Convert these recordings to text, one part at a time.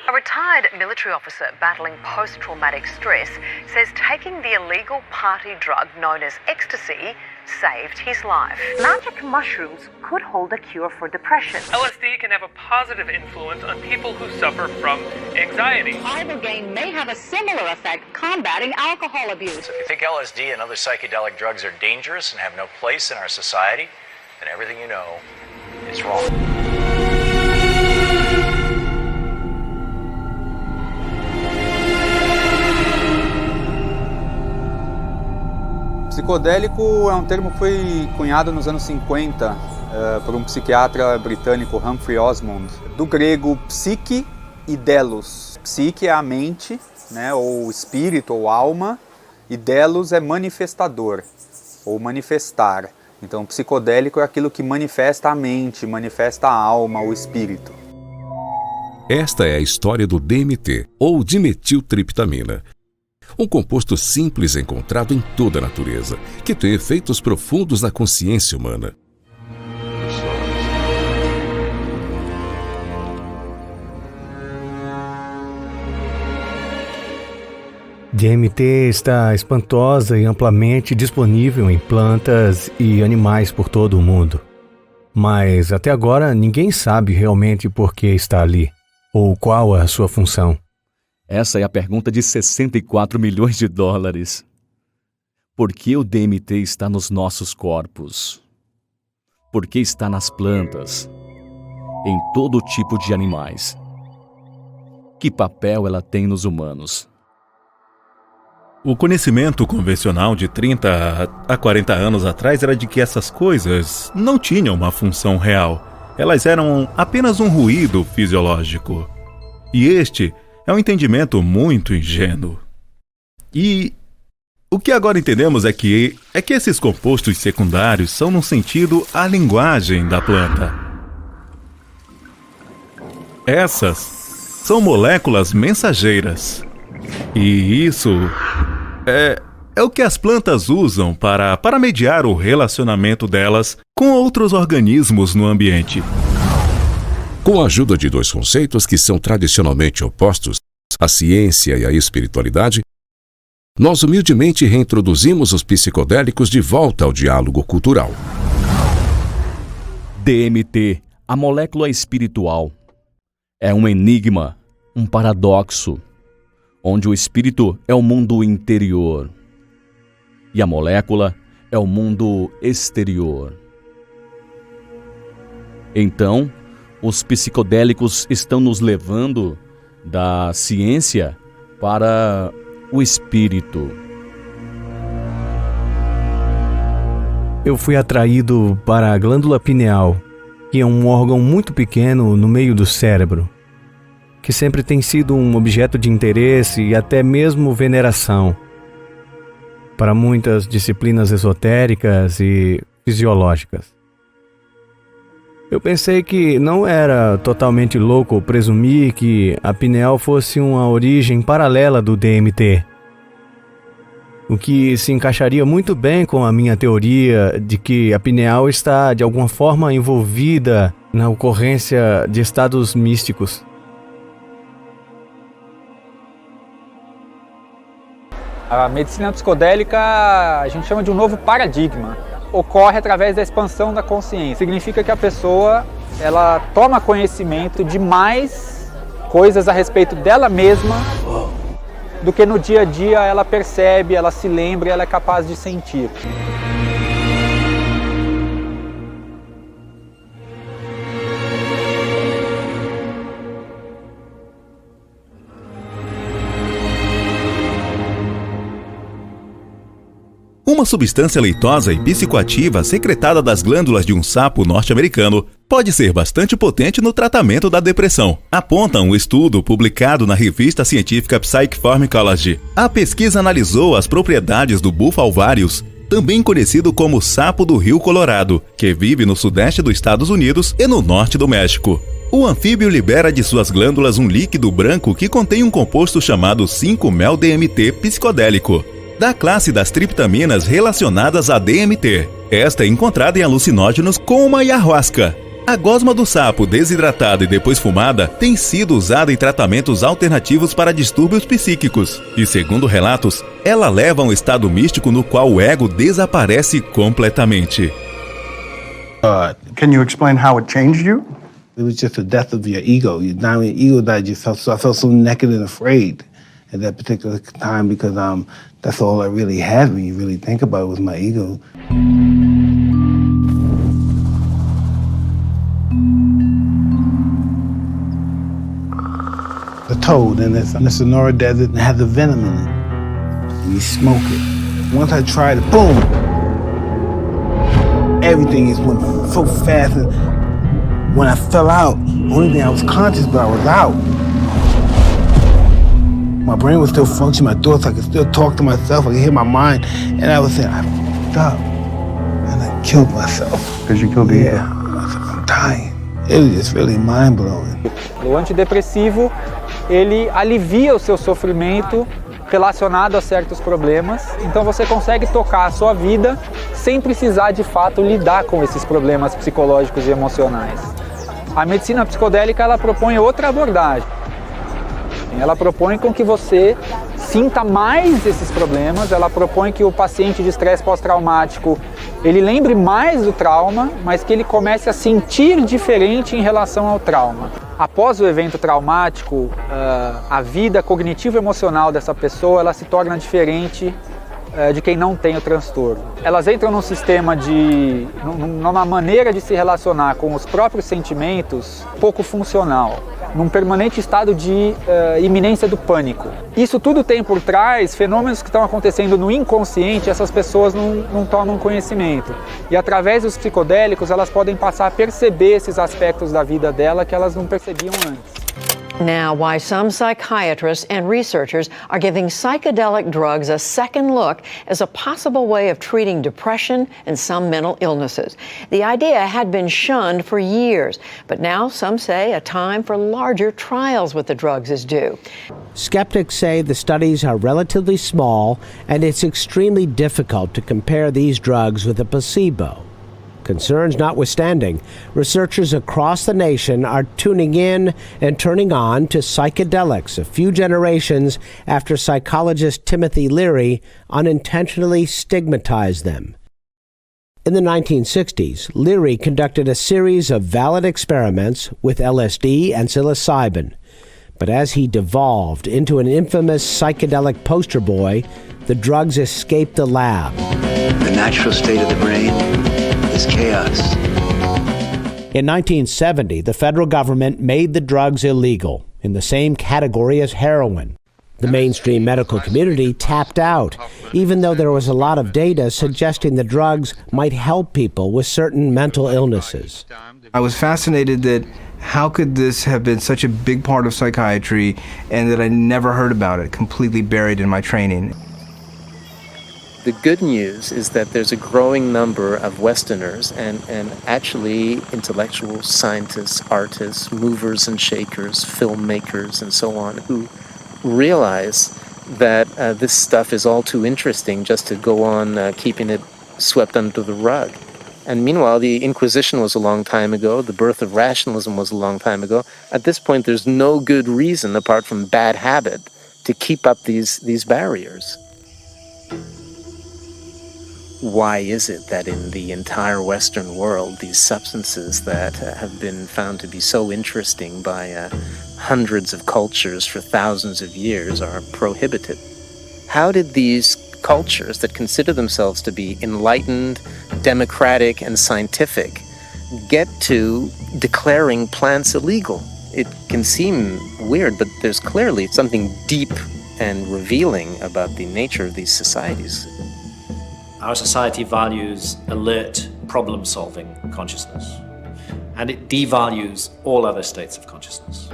A retired military officer battling post-traumatic stress says taking the illegal party drug known as ecstasy saved his life. Magic mushrooms could hold a cure for depression. LSD can have a positive influence on people who suffer from anxiety. Ibogaine may have a similar effect combating alcohol abuse. So if you think LSD and other psychedelic drugs are dangerous and have no place in our society, then everything you know is wrong. Psicodélico é um termo que foi cunhado nos anos 50 por um psiquiatra britânico, Humphrey Osmond, do grego psique e delos. Psique é a mente, né, ou espírito, ou alma, e delos é manifestador, ou manifestar. Então, psicodélico é aquilo que manifesta a mente, manifesta a alma, o espírito. Esta é a história do DMT, ou dimetiltriptamina. Um composto simples encontrado em toda a natureza, que tem efeitos profundos na consciência humana. DMT está espantosa e amplamente disponível em plantas e animais por todo o mundo. Mas até agora ninguém sabe realmente por que está ali, ou qual é a sua função. Essa é a pergunta de 64 milhões de dólares. Por que o DMT está nos nossos corpos? Por que está nas plantas? Em todo tipo de animais? Que papel ela tem nos humanos? O conhecimento convencional de 30 a 40 anos atrás era de que essas coisas não tinham uma função real. Elas eram apenas um ruído fisiológico. E este é um entendimento muito ingênuo. E o que agora entendemos é que esses compostos secundários são, no sentido, a linguagem da planta. Essas são moléculas mensageiras. E isso é o que as plantas usam para mediar o relacionamento delas com outros organismos no ambiente. Com a ajuda de dois conceitos que são tradicionalmente opostos, a ciência e a espiritualidade, nós humildemente reintroduzimos os psicodélicos de volta ao diálogo cultural. DMT, a molécula espiritual, é um enigma, um paradoxo, onde o espírito é o mundo interior e a molécula é o mundo exterior. Então, os psicodélicos estão nos levando da ciência para o espírito. Eu fui atraído para a glândula pineal, que é um órgão muito pequeno no meio do cérebro, que sempre tem sido um objeto de interesse e até mesmo veneração para muitas disciplinas esotéricas e fisiológicas. Eu pensei que não era totalmente louco presumir que a pineal fosse uma origem paralela do DMT, o que se encaixaria muito bem com a minha teoria de que a pineal está de alguma forma envolvida na ocorrência de estados místicos. A medicina psicodélica a gente chama de um novo paradigma. Ocorre através da expansão da consciência. Significa que a pessoa ela toma conhecimento de mais coisas a respeito dela mesma do que no dia a dia ela percebe, ela se lembra e ela é capaz de sentir. Uma substância leitosa e psicoativa secretada das glândulas de um sapo norte-americano pode ser bastante potente no tratamento da depressão, aponta um estudo publicado na revista científica Psychopharmacology. A pesquisa analisou as propriedades do bufo alvarius, também conhecido como sapo do Rio Colorado, que vive no sudeste dos Estados Unidos e no norte do México. O anfíbio libera de suas glândulas um líquido branco que contém um composto chamado 5-mel-DMT psicodélico, da classe das triptaminas relacionadas a DMT. Esta é encontrada em alucinógenos como a ayahuasca. A gosma do sapo, desidratada e depois fumada, tem sido usada em tratamentos alternativos para distúrbios psíquicos. E, segundo relatos, ela leva a um estado místico no qual o ego desaparece completamente. Can you explain how it changed you? It was just the death of your ego. Your ego died. I felt so naked and afraid at that particular time because that's all I really had when you really think about it was my ego. The toad in the Sonora Desert and has a venom in it. And you smoke it. Once I tried it, boom! Everything just went so fast. And when I fell out, the only thing I was conscious about, I was out. My brain was still functioning, my thoughts, I could still talk to myself, I could hear my mind, and I was saying, I fucked up. And I killed myself. Because you killed the ego? Yeah, I'm dying. It was just really mind-blowing. O antidepressivo, ele alivia o seu sofrimento relacionado a certos problemas, então você consegue tocar a sua vida sem precisar de fato lidar com esses problemas psicológicos e emocionais. A medicina psicodélica, ela propõe outra abordagem. Ela propõe com que você sinta mais esses problemas, ela propõe que o paciente de estresse pós-traumático, ele lembre mais do trauma, mas que ele comece a sentir diferente em relação ao trauma. Após o evento traumático, a vida cognitivo-emocional dessa pessoa, ela se torna diferente de quem não tem o transtorno. Elas entram num sistema numa maneira de se relacionar com os próprios sentimentos pouco funcional, num permanente estado de iminência do pânico. Isso tudo tem por trás fenômenos que estão acontecendo no inconsciente, essas pessoas não tomam conhecimento. E através dos psicodélicos elas podem passar a perceber esses aspectos da vida dela que elas não percebiam antes. Now, why some psychiatrists and researchers are giving psychedelic drugs a second look as a possible way of treating depression and some mental illnesses. The idea had been shunned for years, but now some say a time for larger trials with the drugs is due. Skeptics say the studies are relatively small and it's extremely difficult to compare these drugs with a placebo. Concerns notwithstanding, researchers across the nation are tuning in and turning on to psychedelics a few generations after psychologist Timothy Leary unintentionally stigmatized them. In the 1960s, Leary conducted a series of valid experiments with LSD and psilocybin. But as he devolved into an infamous psychedelic poster boy, the drugs escaped the lab. The natural state of the brain is chaos. In 1970, the federal government made the drugs illegal, in the same category as heroin. The mainstream medical community tapped out, even though there was a lot of data suggesting the drugs might help people with certain mental illnesses. I was fascinated that how could this have been such a big part of psychiatry and that I never heard about it, completely buried in my training. The good news is that there's a growing number of Westerners and actually intellectuals, scientists, artists, movers and shakers, filmmakers, and so on, who realize that this stuff is all too interesting just to go on keeping it swept under the rug. And meanwhile, the Inquisition was a long time ago, the birth of rationalism was a long time ago. At this point, there's no good reason, apart from bad habit, to keep up these barriers. Why is it that in the entire Western world, these substances that have been found to be so interesting by hundreds of cultures for thousands of years are prohibited? How did these cultures that consider themselves to be enlightened, democratic, and scientific get to declaring plants illegal? It can seem weird, but there's clearly something deep and revealing about the nature of these societies. Our society values alert, problem-solving consciousness, and it devalues all other states of consciousness.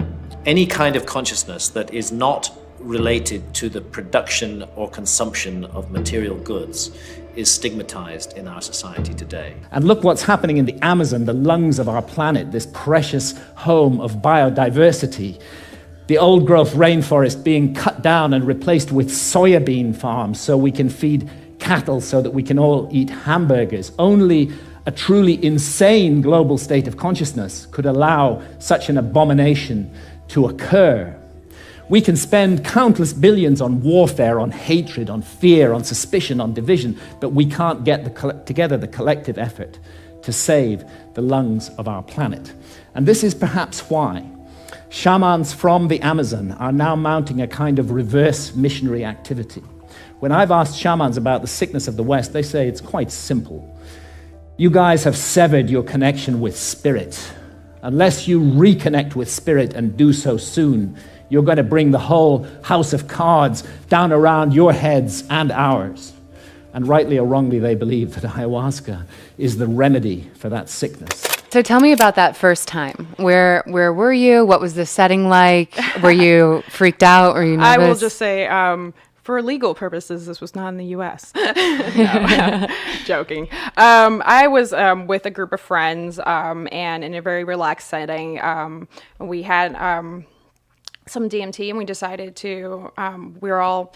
Any kind of consciousness that is not related to the production or consumption of material goods is stigmatized in our society today. And look what's happening in the Amazon, the lungs of our planet, this precious home of biodiversity. The old-growth rainforest being cut down and replaced with soybean farms so we can feed cattle so that we can all eat hamburgers. Only a truly insane global state of consciousness could allow such an abomination to occur. We can spend countless billions on warfare, on hatred, on fear, on suspicion, on division, but we can't get together the collective effort to save the lungs of our planet. And this is perhaps why shamans from the Amazon are now mounting a kind of reverse missionary activity. When I've asked shamans about the sickness of the West, they say it's quite simple. You guys have severed your connection with spirit. Unless you reconnect with spirit and do so soon, you're going to bring the whole house of cards down around your heads and ours. And rightly or wrongly, they believe that ayahuasca is the remedy for that sickness. So tell me about that first time. Where were you? What was the setting like? Were you freaked out? Were you nervous? I will just say, for legal purposes, this was not in the U.S. No, joking. I was with a group of friends, and in a very relaxed setting. We had some DMT, and we decided to, we were all,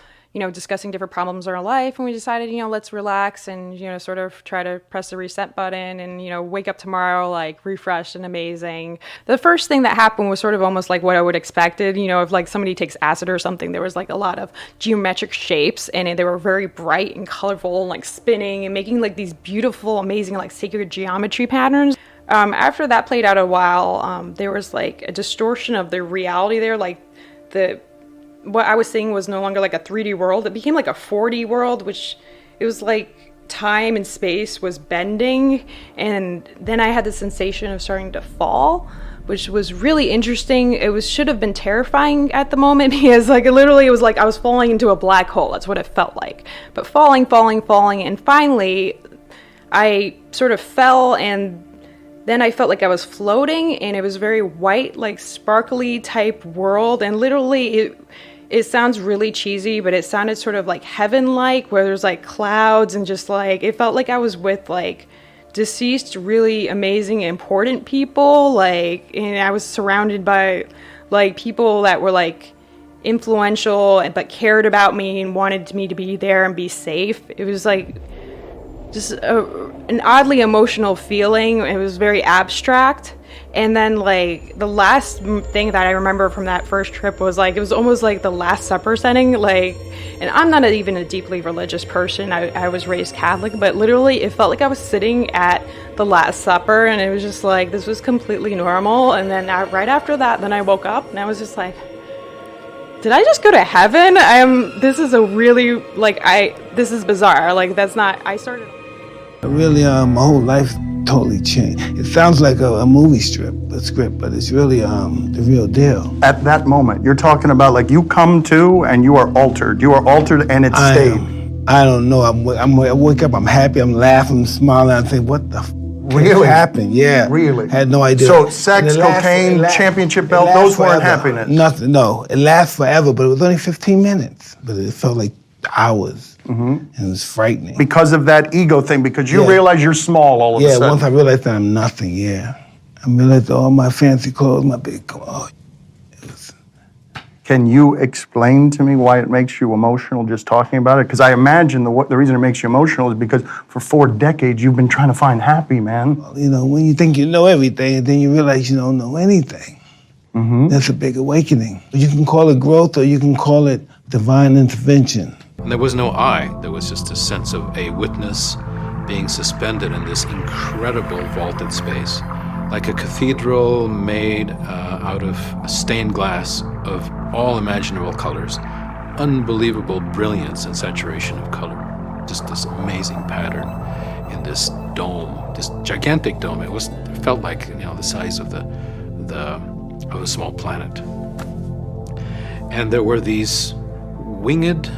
discussing different problems in our life, and we decided, let's relax and, sort of try to press the reset button and, wake up tomorrow, like, refreshed and amazing. The first thing that happened was sort of almost like what I would expected, if, like, somebody takes acid or something, there was, like, a lot of geometric shapes, and they were very bright and colorful and, like, spinning and making, like, these beautiful, amazing, like, sacred geometry patterns. After that played out a while, there was, like, a distortion of the reality there, like, what I was seeing was no longer like a 3D world. It became like a 4D world, which it was like time and space was bending. And then I had the sensation of starting to fall, which was really interesting. It should have been terrifying at the moment because like it was like I was falling into a black hole. That's what it felt like. But falling. And finally I sort of fell, and then I felt like I was floating, and it was very white, like sparkly type world. And literally it sounds really cheesy, but it sounded sort of like heaven-like, where there's like clouds and just like, it felt like I was with like deceased, really amazing, important people. Like, and I was surrounded by like people that were like influential but cared about me and wanted me to be there and be safe. It was like just an oddly emotional feeling. It was very abstract. And then like the last thing that I remember from that first trip was like, it was almost like the Last Supper setting. Like, and I'm not even a deeply religious person. I was raised Catholic, but literally it felt like I was sitting at the Last Supper, and it was just like, this was completely normal. And then right after that, then I woke up and I was just like, did I just go to heaven? This is a really, like, this is bizarre. Like, that's not, I started. Really, my whole life totally changed. It sounds like a movie script, but it's really the real deal. At that moment, you're talking about like you come to and you are altered. You are altered and it stayed. I don't know. I wake up, I'm happy, I'm laughing, I'm smiling, I think, what the really happened? Yeah. Really? Had no idea. So sex, cocaine, championship belt, those weren't happiness? Nothing, no. It lasts forever, but it was only 15 minutes. But it felt like hours. And it was frightening. Because of that ego thing, because you realize you're small all of a sudden. Yeah, once I realized that I'm nothing, I realized all my fancy clothes, my big clothes. Can you explain to me why it makes you emotional just talking about it? Because I imagine the reason it makes you emotional is because for 4 decades you've been trying to find happy, man. Well, when you think you know everything, and then you realize you don't know anything. That's a big awakening. You can call it growth, or you can call it divine intervention. And there was no I. There was just a sense of a witness being suspended in this incredible vaulted space, like a cathedral made out of stained glass of all imaginable colors, unbelievable brilliance and saturation of color, just this amazing pattern in this dome, this gigantic dome. It felt like the size of a small planet, and there were these winged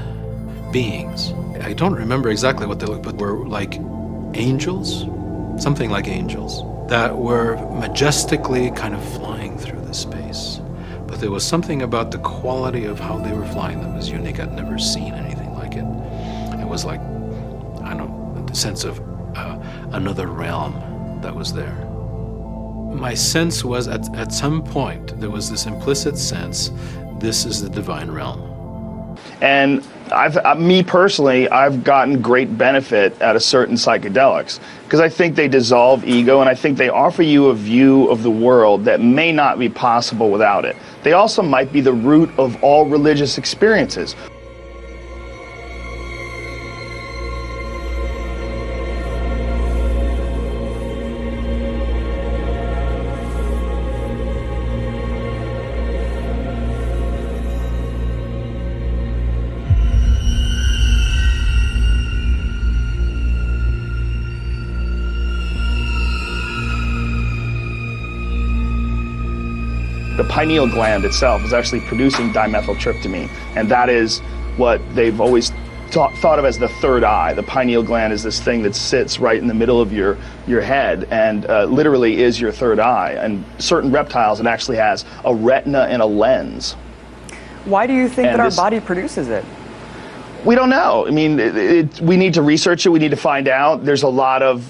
beings. I don't remember exactly what they looked, but were like angels, something like angels, that were majestically kind of flying through the space. But there was something about the quality of how they were flying that was unique. I'd never seen anything like it. It was like, I don't know, the sense of another realm that was there. My sense was at some point, there was this implicit sense, this is the divine realm. And me personally, I've gotten great benefit out of certain psychedelics because I think they dissolve ego, and I think they offer you a view of the world that may not be possible without it. They also might be the root of all religious experiences. The pineal gland itself is actually producing dimethyltryptamine, and that is what they've always thought of as the third eye. The pineal gland is this thing that sits right in the middle of your head and literally is your third eye. And certain reptiles, it actually has a retina and a lens. Why do you think that our body produces it? We don't know. I mean, we need to research it. We need to find out. There's a lot of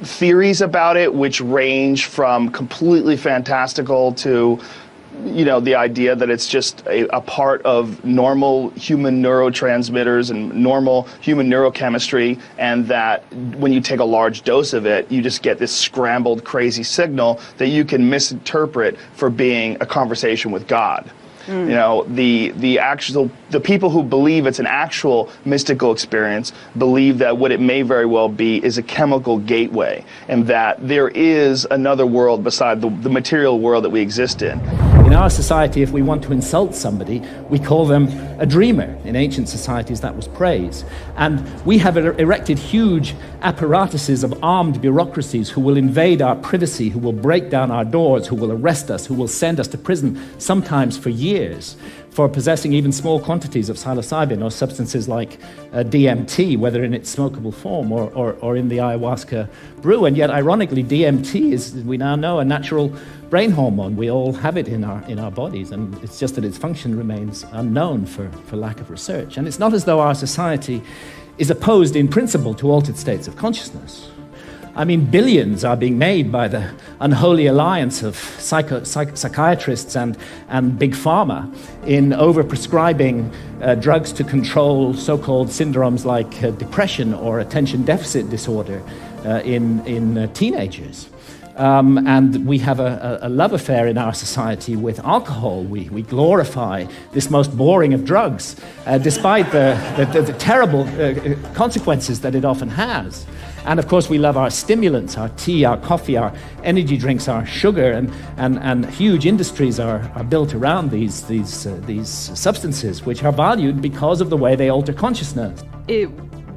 theories about it, which range from completely fantastical to, you know, the idea that it's just a part of normal human neurotransmitters and normal human neurochemistry, and that when you take a large dose of it, you just get this scrambled, crazy signal that you can misinterpret for being a conversation with God. You know, the people who believe it's an actual mystical experience believe that what it may very well be is a chemical gateway, and that there is another world beside the material world that we exist in. In our society, if we want to insult somebody, we call them a dreamer. In ancient societies, that was praise. And we have erected huge apparatuses of armed bureaucracies who will invade our privacy, who will break down our doors, who will arrest us, who will send us to prison, sometimes for years, for possessing even small quantities of psilocybin or substances like DMT, whether in its smokable form or in the ayahuasca brew. And yet, ironically, DMT is, we now know, a natural brain hormone. We all have it in our bodies, and it's just that its function remains unknown for lack of research. And it's not as though our society is opposed in principle to altered states of consciousness. I mean, billions are being made by the unholy alliance of psychiatrists and big pharma in overprescribing drugs to control so-called syndromes like depression or attention deficit disorder in teenagers. And we have a love affair in our society with alcohol. We glorify this most boring of drugs, despite the terrible consequences that it often has. And of course, we love our stimulants, our tea, our coffee, our energy drinks, our sugar, and huge industries are built around these substances, which are valued because of the way they alter consciousness. It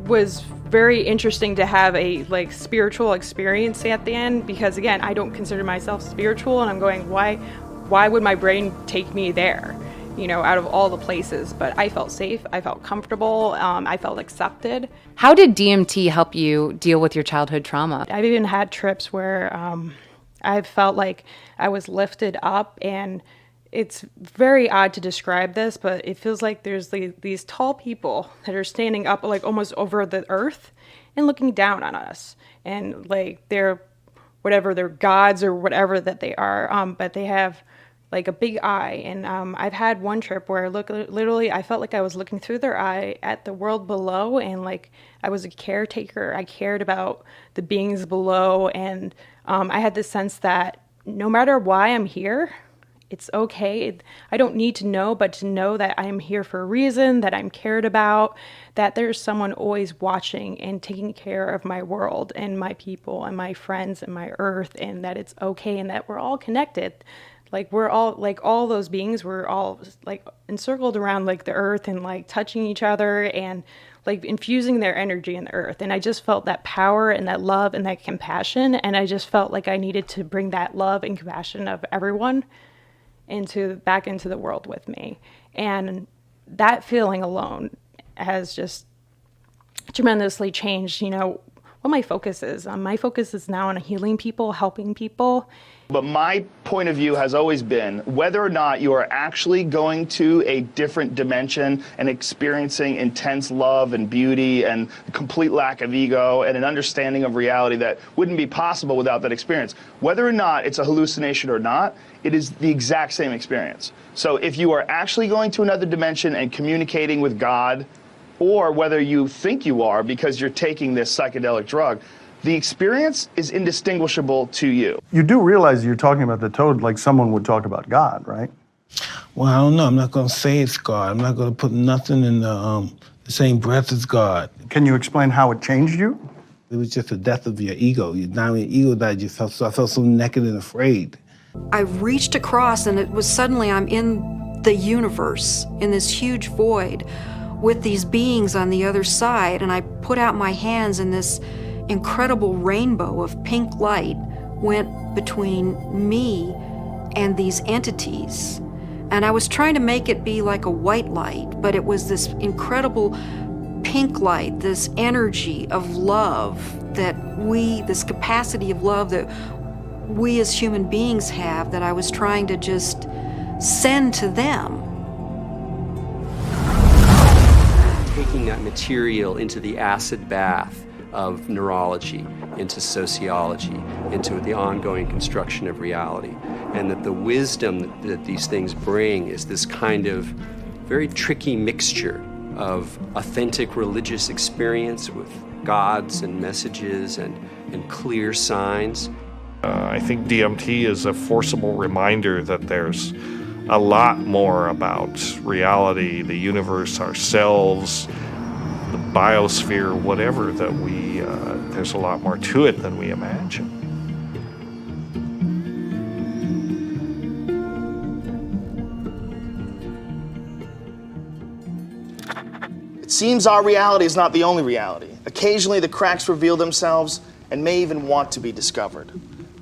was very interesting to have a spiritual experience at the end, because again, I don't consider myself spiritual, and I'm going, why would my brain take me there, you know, out of all the places? But I felt safe, I felt comfortable, I felt accepted. How did DMT help you deal with your childhood trauma? I've even had trips where I felt like I was lifted up, and it's very odd to describe this, but it feels like there's these tall people that are standing up almost over the earth and looking down on us. And they're whatever, they're gods or whatever that they are, but they have a big eye. And I've had one trip where literally I felt like I was looking through their eye at the world below, and I was a caretaker. I cared about the beings below, and I had this sense that no matter why I'm here, it's okay. I don't need to know, but to know that I'm here for a reason, that I'm cared about, that there's someone always watching and taking care of my world and my people and my friends and my earth, and that it's okay, and that we're all connected. We're all, all those beings, we're all encircled around the earth and touching each other and infusing their energy in the earth. And I just felt that power and that love and that compassion, and I just felt like I needed to bring that love and compassion of everyone back into the world with me. And that feeling alone has just tremendously changed, what my focus is. My focus is now on healing people, helping people. But my point of view has always been whether or not you are actually going to a different dimension and experiencing intense love and beauty and complete lack of ego and an understanding of reality that wouldn't be possible without that experience. Whether or not it's a hallucination or not, it is the exact same experience. So if you are actually going to another dimension and communicating with God, or whether you think you are because you're taking this psychedelic drug, the experience is indistinguishable to you. You do realize you're talking about the toad like someone would talk about God, right? Well, I don't know. I'm not going to say it's God. I'm not going to put nothing in the same breath as God. Can you explain how it changed you? It was just the death of your ego. Now your ego died, I felt so naked and afraid. I reached across and it was suddenly I'm in the universe, in this huge void with these beings on the other side, and I put out my hands and this incredible rainbow of pink light went between me and these entities. And I was trying to make it be like a white light, but it was this incredible pink light, this energy of love that this capacity of love that we as human beings have, that I was trying to just send to them. Taking that material into the acid bath of neurology, into sociology, into the ongoing construction of reality, and that the wisdom that these things bring is this kind of very tricky mixture of authentic religious experience with gods and messages and clear signs. I think DMT is a forcible reminder that there's a lot more about reality, the universe, ourselves, the biosphere, whatever, that there's a lot more to it than we imagine. It seems our reality is not the only reality. Occasionally the cracks reveal themselves and may even want to be discovered.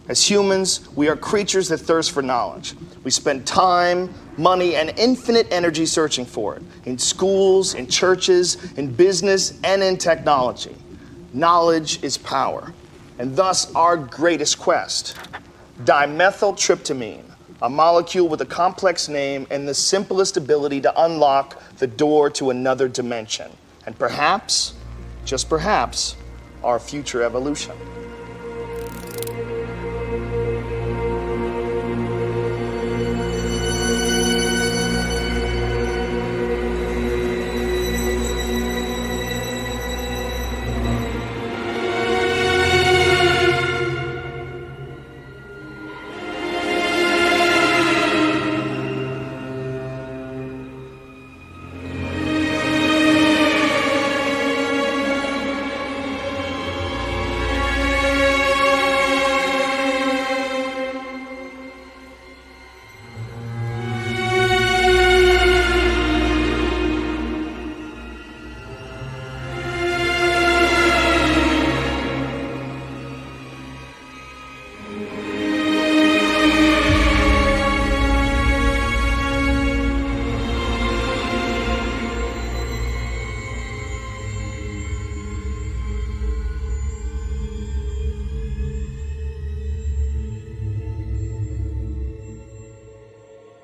As humans, we are creatures that thirst for knowledge. We spend time, money, and infinite energy searching for it, in schools, in churches, in business, and in technology. Knowledge is power, and thus our greatest quest. Dimethyltryptamine, a molecule with a complex name and the simplest ability to unlock the door to another dimension, and perhaps, just perhaps, our future evolution.